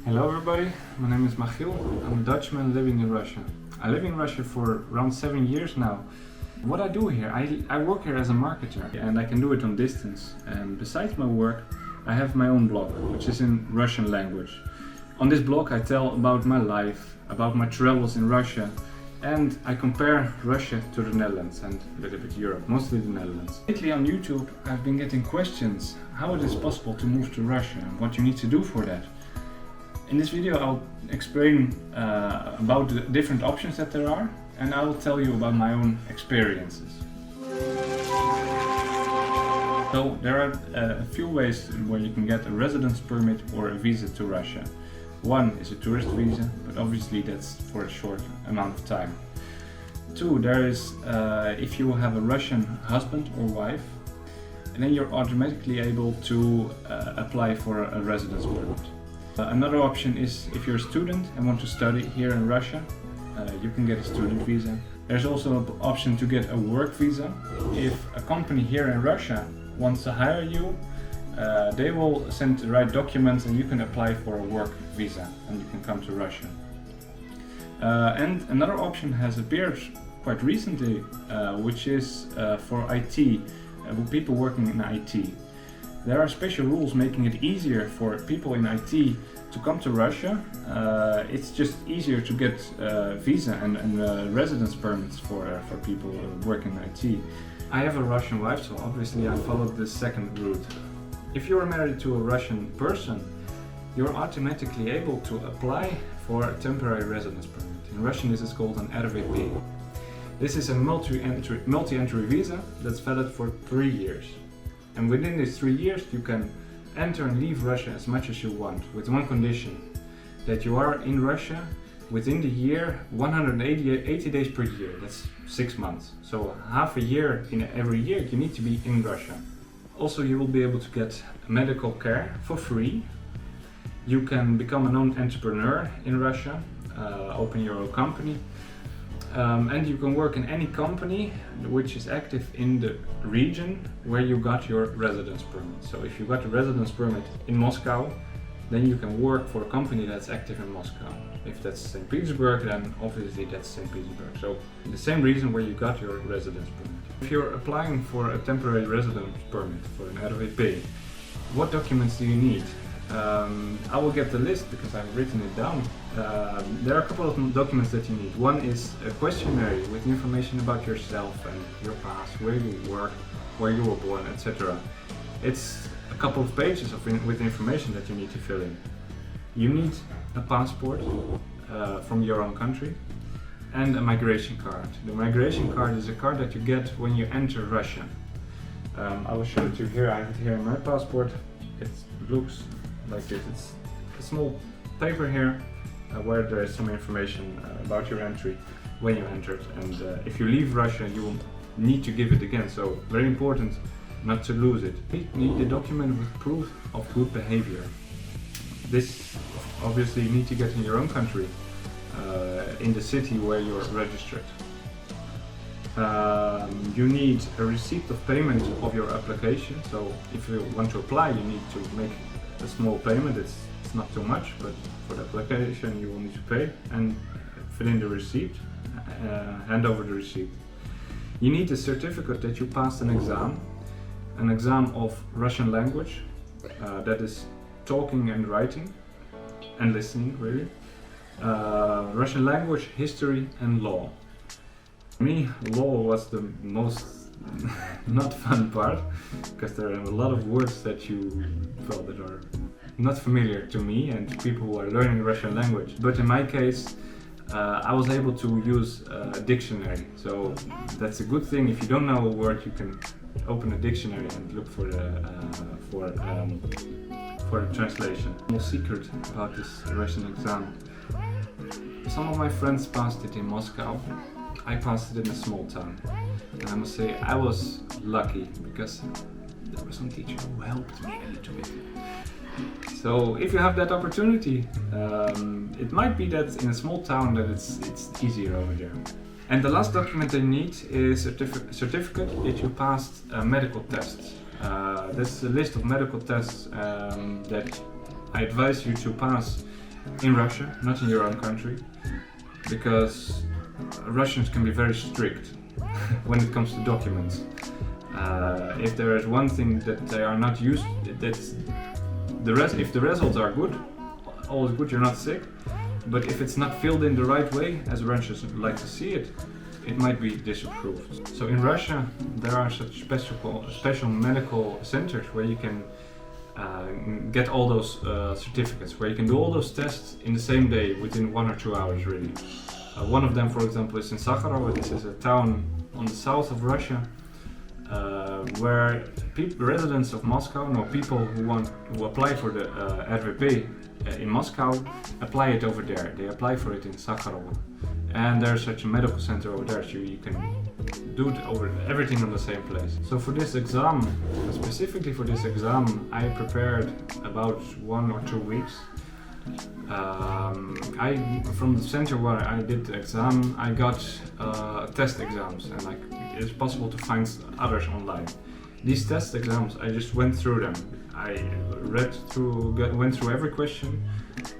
Hello everybody, my name is Michiel. I'm a Dutchman living in Russia. I live in Russia for around 7 years now. What I do here, I work here as a marketer and I can do it on distance. And besides my work, I have my own blog, which is in Russian language. On this blog I tell about my life, about my travels in Russia, and I compare Russia to the Netherlands and a little bit Europe, mostly the Netherlands. Lately on YouTube I've been getting questions how it is possible to move to Russia and what you need to do for that. In this video I'll explain about the different options that there are, and I will tell you about my own experiences. So there are a few ways where you can get a residence permit or a visa to Russia. One is a tourist visa, but obviously that's for a short amount of time. Two, there is if you have a Russian husband or wife, and then you're automatically able to apply for a residence permit. Another option is if you're a student and want to study here in Russia, you can get a student visa. There's also an option to get a work visa. If a company here in Russia wants to hire you, they will send the right documents and you can apply for a work visa and you can come to Russia. And another option has appeared quite recently, which is for IT, people working in IT. There are special rules making it easier for people in IT to come to Russia. It's just easier to get visa and residence permits for people working in IT. I have a Russian wife, so obviously I followed the second route. If you are married to a Russian person, you're automatically able to apply for a temporary residence permit. In Russian this is called an RVP. This is a multi-entry visa that's valid for 3 years. And within these 3 years you can enter and leave Russia as much as you want, with one condition, that you are in Russia within the year 180 days per year. That's 6 months. So half a year in every year you need to be in Russia. Also you will be able to get medical care for free. You can become an own entrepreneur in Russia, open your own company. And you can work in any company which is active in the region where you got your residence permit. So if you got a residence permit in Moscow, then you can work for a company that's active in Moscow. If that's St. Petersburg, then obviously that's St. Petersburg. So the same reason where you got your residence permit. If you're applying for a temporary residence permit for an RVP, what documents do you need? I will get the list because I've written it down. There are a couple of documents that you need. One is a questionnaire with information about yourself and your past, where you work, where you were born, etc. It's a couple of pages with information that you need to fill in. You need a passport from your own country and a migration card. The migration card is a card that you get when you enter Russia. I will show it to you here. I have it here in my passport. It looks like this. It's a small paper here where there is some information about your entry when you entered, and if you leave Russia you will need to give it again, so very important not to lose it. You need a document with proof of good behavior. This obviously you need to get in your own country, in the city where you're registered. You need a receipt of payment of your application, so if you want to apply you need to make a small payment. It's not too much, but for the application you will need to pay and fill in the receipt, hand over the receipt. You need a certificate that you passed an exam of Russian language, that is talking and writing and listening really. Russian language, history and law. For me, law was the most not fun part, because there are a lot of words that that are not familiar to me and to people who are learning Russian language. But in my case, I was able to use a dictionary. So that's a good thing. If you don't know a word, you can open a dictionary and look for the translation. No secret about this Russian exam. Some of my friends passed it in Moscow. I passed it in a small town. And I must say I was lucky because there was some teacher who helped me a little bit. So if you have that opportunity, it might be that in a small town that it's easier over there. And the last document they need is a certificate that you passed a medical test. That's a list of medical tests that I advise you to pass in Russia, not in your own country, because Russians can be very strict when it comes to documents. If there is one thing that they are not used, that's if the results are good, all is good, you're not sick. But if it's not filled in the right way, as Russians like to see it, it might be disapproved. So in Russia, there are such special medical centers where you can get all those certificates, where you can do all those tests in the same day, within 1 or 2 hours, really. One of them, for example, is in Sakharovo. This is a town on the south of Russia, where residents of Moscow, people who apply for the RVP in Moscow, apply it over there. They apply for it in Sakharovo, and there's such a medical center over there, so you can do everything on the same place. So for this exam, specifically for this exam, I prepared about 1 or 2 weeks. From the center where I did the exam, I got test exams, and it's possible to find others online. These test exams, I just went through them. I went through every question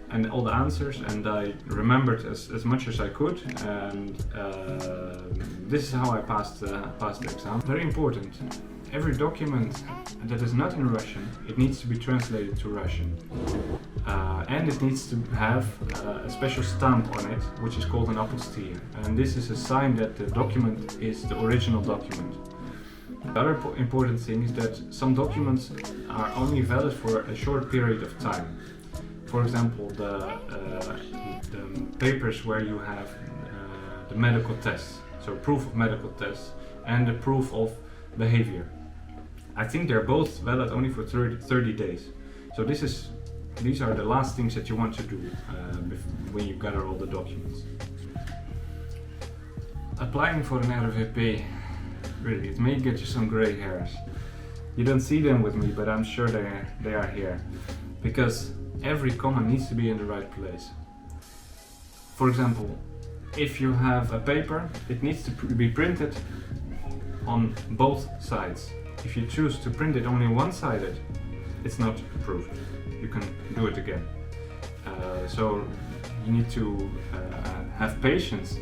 and all the answers, and I remembered as much as I could, and this is how I passed the exam. Very important. Every document that is not in Russian, it needs to be translated to Russian. And it needs to have a special stamp on it, which is called an apostille. And this is a sign that the document is the original document. The other important thing is that some documents are only valid for a short period of time. For example, the papers where you have the medical tests, so proof of medical tests and the proof of behavior. I think they're both valid only for 30 days. So these are the last things that you want to do when you gather all the documents. Applying for an RVP, really, it may get you some gray hairs. You don't see them with me, but I'm sure they are here. Because every comma needs to be in the right place. For example, if you have a paper, it needs to be printed on both sides. If you choose to print it only one-sided, it's not approved. You can do it again. So you need to have patience,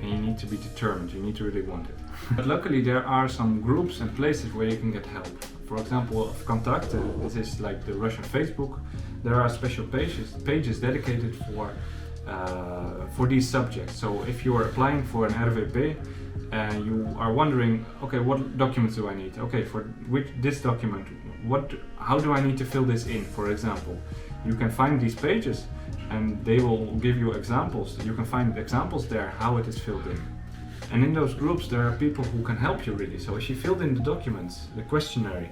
and you need to be determined. You need to really want it. But luckily there are some groups and places where you can get help. For example, Contact, this is like the Russian Facebook. There are special pages dedicated for these subjects. So if you are applying for an RVP and you are wondering, okay, what documents do I need? Okay, for this document, how do I need to fill this in, for example? You can find these pages and they will give you examples. You can find examples there, how it is filled in. And in those groups there are people who can help you really. So if you filled in the documents, the questionnaire,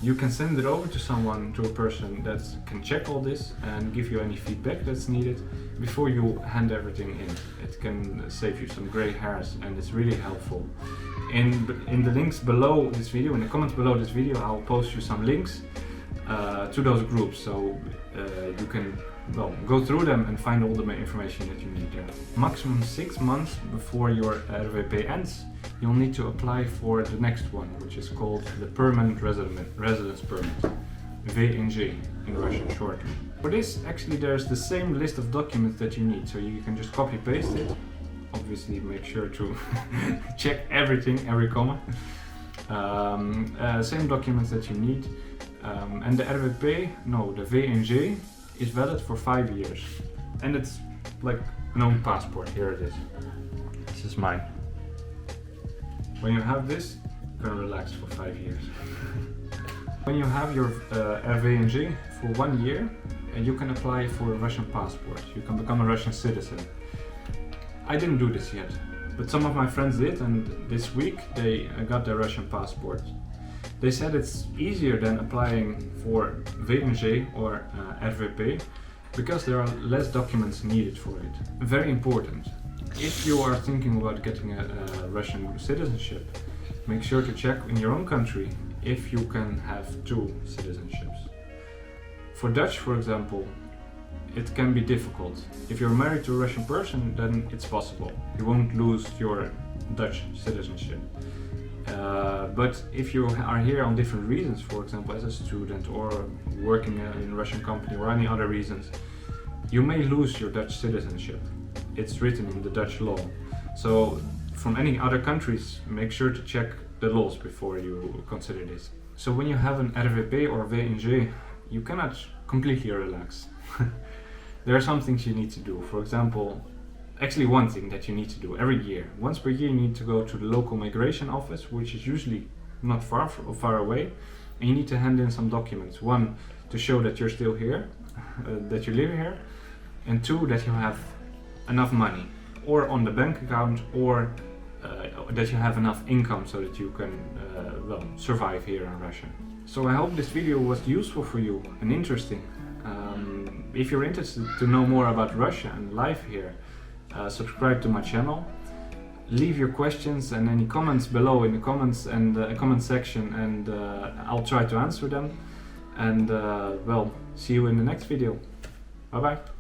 you can send it over to a person that can check all this and give you any feedback that's needed before you hand everything in. It can save you some gray hairs, and it's really helpful. In the links below this video, in the comments below this video, I'll post you some links to those groups, so you can go through them and find all the information that you need there. Maximum 6 months before your RVP ends, you'll need to apply for the next one, which is called the Permanent Residence Permit, VNG in Russian shortly. For this, actually there's the same list of documents that you need, so you can just copy paste it. Obviously make sure to check everything, every comma. Same documents that you need. And the the VNG, is valid for 5 years. And it's like an own passport. Here it is. This is mine. When you have this, you can relax for 5 years. When you have your VNG for 1 year, you can apply for a Russian passport. You can become a Russian citizen. I didn't do this yet, but some of my friends did, and this week they got their Russian passport. They said it's easier than applying for VNG or RVP because there are less documents needed for it. Very important. If you are thinking about getting a Russian citizenship, make sure to check in your own country if you can have 2 citizenships. For Dutch, for example, it can be difficult. If you're married to a Russian person, then it's possible. You won't lose your Dutch citizenship. But if you are here on different reasons, for example as a student or working in a Russian company or any other reasons, You may lose your Dutch citizenship. It's written in the Dutch law. So from any other countries, make sure to check the laws before you consider this. So when you have an RVP or VNG, you cannot completely relax. There are some things you need to do. For example, actually one thing that you need to do every year. Once per year you need to go to the local migration office, which is usually not far away, and you need to hand in some documents. One, to show that you're still here, that you live here, and two, that you have enough money, or on the bank account, or that you have enough income so that you can well, survive here in Russia. So I hope this video was useful for you and interesting. If you're interested to know more about Russia and life here, subscribe to my channel. Leave your questions and any comments below in the comments and comment section, and I'll try to answer them. And well, see you in the next video. Bye bye.